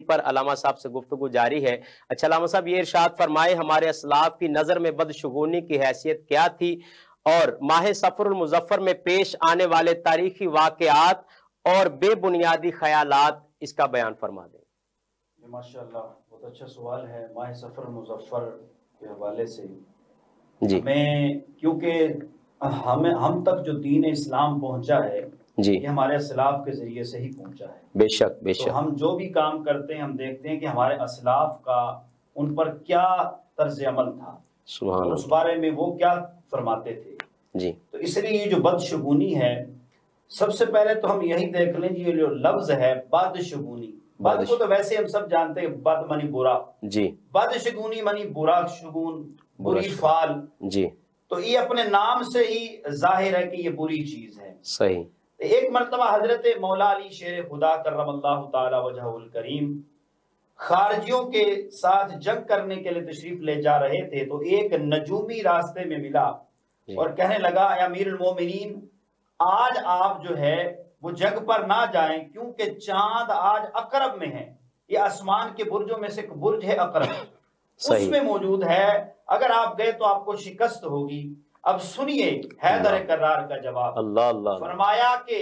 پر علامہ صاحب سے گفتگو جاری ہے۔ اچھا علامہ صاحب، یہ ارشاد فرمائے ہمارے اسلاف کی نظر میں بدشگونی کی حیثیت کیا تھی، اور ماہ سفر المظفر میں پیش آنے والے تاریخی واقعات اور بے بنیادی خیالات اس کا بیان فرما دیں۔ ماشاءاللہ، بہت اچھا سوال ہے۔ ماہ سفر المظفر کے حوالے سے جی ہمیں، کیونکہ ہم تک جو دین اسلام پہنچا ہے جی، یہ ہمارے اسلاف کے ذریعے سے ہی پہنچا ہے۔ بے شک بے شک۔ تو ہم جو بھی کام کرتے ہیں ہم دیکھتے ہیں کہ ہمارے اسلاف کا ان پر کیا طرز عمل تھا، سبحان اور اس اللہ۔ بارے میں وہ کیا فرماتے تھے۔ جی تو اس لیے یہ جو بدشگونی ہے، سب سے پہلے تو ہم یہی دیکھ لیں، یہ جو لفظ ہے بدشگونی، بد کو تو ویسے ہم سب جانتے ہیں، بد منی برا، جی، بدشگونی منی برا شگون، بری فال۔ جی تو یہ اپنے نام سے ہی ظاہر ہے کہ یہ بری چیز ہے۔ صحیح۔ ایک مرتبہ حضرت مولا علی شیر خدا کرم اللہ تعالی وجہہ الکریم خارجیوں کے ساتھ جنگ کرنے کے لیے تشریف لے جا رہے تھے، تو ایک نجومی راستے میں ملا اور کہنے لگا، اے امیر المومنین، آج آپ جو ہے وہ جنگ پر نہ جائیں، کیونکہ چاند آج عقرب میں ہے۔ یہ آسمان کے برجوں میں سے ایک برج ہے عقرب، اس میں موجود ہے، اگر آپ گئے تو آپ کو شکست ہوگی۔ اب سنیے حیدر کرار کا جواب۔ اللہ اللہ۔ فرمایا کہ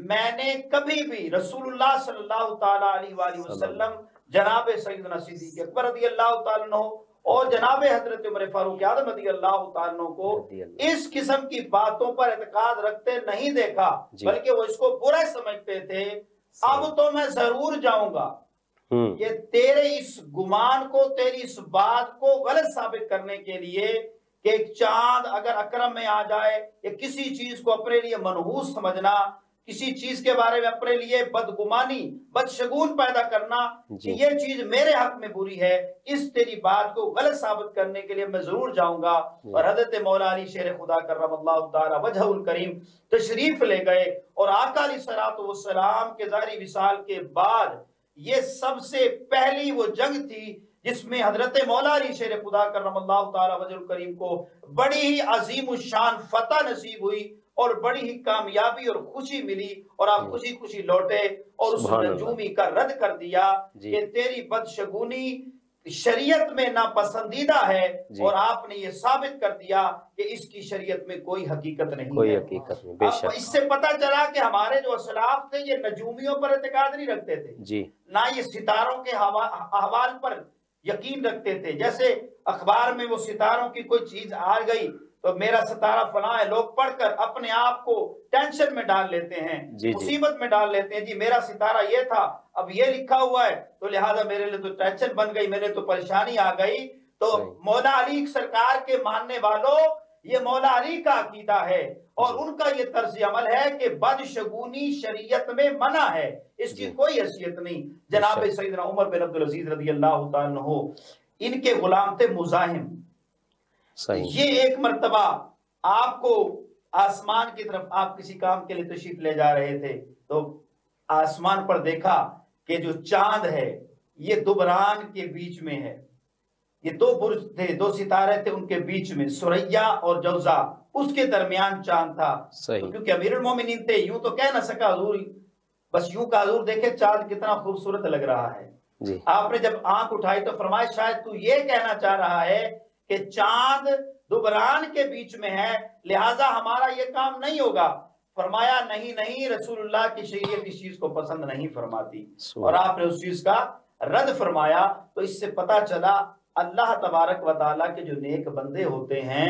میں نے کبھی بھی رسول اللہ صلی اللہ تعالی علیہ وآلہ وسلم، جناب سیدنا صدیق اکبر رضی اللہ تعالیٰ عنہ اور جناب حضرت عمر فاروق اعظم رضی اللہ تعالیٰ عنہ کو اس قسم کی باتوں پر اعتقاد رکھتے نہیں دیکھا، بلکہ وہ اس کو برا سمجھتے تھے۔ اب تو میں ضرور جاؤں گا، یہ تیرے اس گمان کو، تیری اس بات کو غلط ثابت کرنے کے لیے کہ ایک چاند اگر اکرم میں آ جائے، یا کسی چیز کو اپنے لیے منحوس سمجھنا، کسی چیز کے بارے میں اپنے لیے بدگمانی، بدشگون پیدا کرنا کہ یہ چیز میرے حق میں بری ہے، اس تیری بات کو غلط ثابت کرنے کے لیے میں ضرور جاؤں گا۔ اور حضرت مولا علی شیر خدا کرم اللہ تعالی وجہ الکریم تشریف لے گئے، اور آقا علیہ الصلوۃ والسلام کے ظاہری وصال کے بعد یہ سب سے پہلی وہ جنگ تھی جس میں حضرت مولا علی شیر خدا کرم اللہ تعالی وجہ الکریم کو بڑی ہی عظیم الشان فتح نصیب ہوئی، اور بڑی ہی کامیابی اور خوشی ملی، اور آپ خوشی خوشی لوٹے، اور اس نجومی کا رد کر دیا کہ تیری بدشگونی شریعت میں ناپسندیدہ ہے، اور آپ نے یہ ثابت کر دیا کہ اس کی شریعت میں کوئی حقیقت نہیں ہے۔ اب اس سے پتہ چلا کہ ہمارے جو اسلاف تھے یہ نجومیوں پر اعتقاد نہیں رکھتے تھے، نہ یہ ستاروں کے احوال پر یقین رکھتے تھے۔ جیسے اخبار میں وہ ستاروں کی کوئی چیز آ گئی تو میرا ستارہ فلاں ہے، لوگ پڑھ کر اپنے آپ کو ٹینشن میں ڈال لیتے ہیں، مصیبت میں ڈال لیتے ہیں، جی میرا ستارہ یہ تھا، اب یہ لکھا ہوا ہے تو لہذا میرے لیے تو ٹینشن بن گئی، میرے تو پریشانی آ گئی۔ تو مولا علی سرکار کے ماننے والوں، یہ مولا علی کا عقیدہ ہے، اور ان کا یہ طرز عمل ہے کہ بدشگونی شریعت میں منع ہے، اس کی کوئی حیثیت نہیں۔ جناب سیدنا عمر بن عبدالعزیز رضی اللہ تعالیٰ عنہ، ان کے غلام تھے مزاحم۔ یہ ایک مرتبہ آپ کو آسمان کی طرف، آپ کسی کام کے لیے تشریف لے جا رہے تھے، تو آسمان پر دیکھا کہ جو چاند ہے یہ دبران کے بیچ میں ہے، یہ دو برج تھے، دو ستارے تھے، ان کے بیچ میں سریا اور جوزا، اس کے درمیان چاند تھا۔ تو کیونکہ امیر المومنین تھے، یوں تو کہہ نہ سکا حضور، بس یوں کا حضور دیکھے چاند کتنا خوبصورت لگ رہا ہے۔ آپ نے جب آنکھ اٹھائی تو فرمایا شاید تو یہ کہنا چاہ رہا ہے کہ چاند دبران کے بیچ میں ہے، لہٰذا ہمارا یہ کام نہیں ہوگا۔ فرمایا نہیں نہیں، رسول اللہ کی شریعت اس چیز کو پسند نہیں فرماتی، اور آپ نے اس چیز کا رد فرمایا۔ تو اس سے پتا چلا اللہ تبارک و تعالیٰ کے جو نیک بندے ہوتے ہیں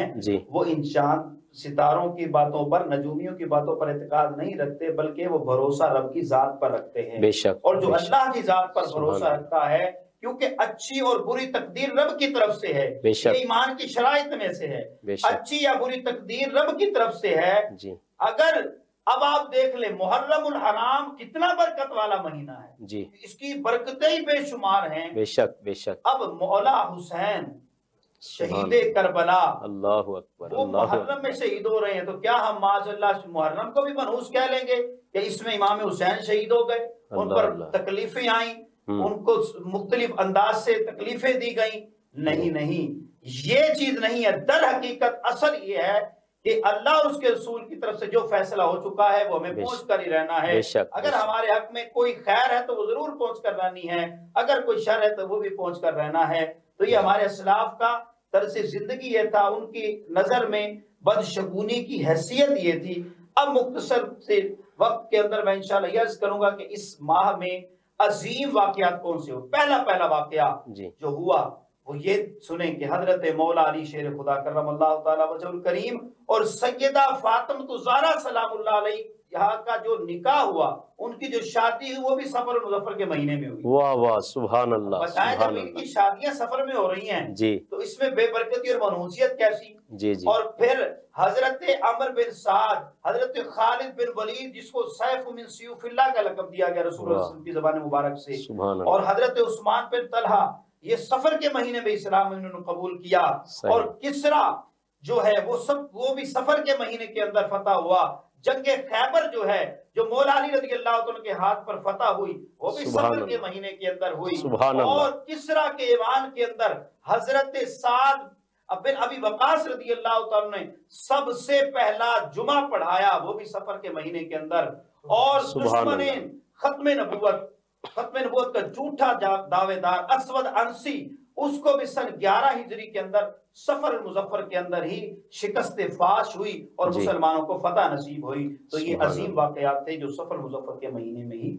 وہ ان چاند ستاروں کی باتوں پر، نجومیوں کی باتوں پر اعتقاد نہیں رکھتے، بلکہ وہ بھروسہ رب کی ذات پر رکھتے ہیں۔ اور جو اللہ کی ذات پر بھروسہ رکھتا ہے، کیونکہ اچھی اور بری تقدیر رب کی طرف سے ہے، یہ ایمان کی شرائط میں سے ہے، اچھی یا بری تقدیر رب کی طرف سے ہے۔ اگر اب آپ دیکھ لیں محرم الحرام کتنا برکت والا مہینہ ہے، اس کی برکتیں ہی بے شمار ہیں۔ بے شک بے شک۔ اب مولا حسین شہید کربلا، اللہ اکبر، وہ محرم میں شہید ہو رہے ہیں، تو کیا ہم معاذ اللہ محرم کو بھی منحوس کہہ لیں گے کہ اس میں امام حسین شہید ہو گئے، ان پر تکلیفیں آئیں، ان کو مختلف انداز سے تکلیفیں دی گئیں؟ نہیں نہیں، یہ چیز نہیں ہے۔ در حقیقت اصل یہ ہے کہ اللہ اور اس کے رسول کی طرف سے جو فیصلہ ہو چکا ہے وہ ہمیں بے پہنچ شک کر ہی رہنا ہے. بے شک اگر ہمارے حق میں کوئی خیر ہے تو وہ ضرور پہنچ کر رہنی ہے، اگر کوئی شر ہے تو وہ بھی پہنچ کر رہنا ہے. تو یہ ہمارے اسلاف کا طرز زندگی یہ تھا، ان کی نظر میں بدشگونی کی حیثیت یہ تھی. اب مختصر سے وقت کے اندر میں انشاءاللہ یہ عرض کروں گا کہ اس ماہ میں عظیم واقعات کون سے ہو. پہلا واقعہ جی جو ہوا وہ یہ سنیں کہ حضرت مولا علی شیر خدا کرم اللہ تعالی وجہ الکریم اور سیدہ فاطمہ الزہرا سلام اللہ علیہ یہاں کا جو نکاح ہوا، ان کی جو شادی ہوئی وہ بھی سفر المظفر کے مہینے میں ہوئی. واہ واہ سبحان اللہ بتائیں جب سبحان ان کی اللہ. شادیاں سفر میں ہو رہی ہیں جی تو اس میں بے برکتی اور منحوسیت کیسی. جی جی اور پھر حضرت عمر بن سعد، حضرت خالد بن ولید جس کو سیف من سیوف اللہ کا لقب دیا گیا رسول اللہ صلی اللہ علیہ وسلم کی زبان مبارک سے، سبحان اور اللہ. حضرت عثمان بن طلحہ، یہ سفر کے مہینے میں اسلام انہوں نے قبول کیا. صحیح. اور کسرا جو ہے وہ بھی سفر کے مہینے کے اندر فتح ہوا. جنگ خیبر جو ہے جو مولا علی رضی اللہ عنہ کے ہاتھ پر فتح ہوئی وہ بھی سبحان سفر کے اللہ. مہینے کے اندر ہوئی. سبحان اللہ. اور کسرا کے ایوان کے اندر حضرت سعد بن ابی وقاص رضی اللہ تعالیٰ نے سب سے پہلا جمعہ پڑھایا، وہ بھی سفر کے مہینے کے اندر. اور سبحان دشمن اللہ. ختم نبوت کا جھوٹا دعوے دار اسود انسی، اس کو بھی سن 11 ہجری کے اندر سفر المظفر کے اندر ہی شکست فاش ہوئی اور جی مسلمانوں کو فتح نصیب ہوئی. تو یہ سبحان عظیم اللہ. واقعات تھے جو سفر المظفر کے مہینے میں ہی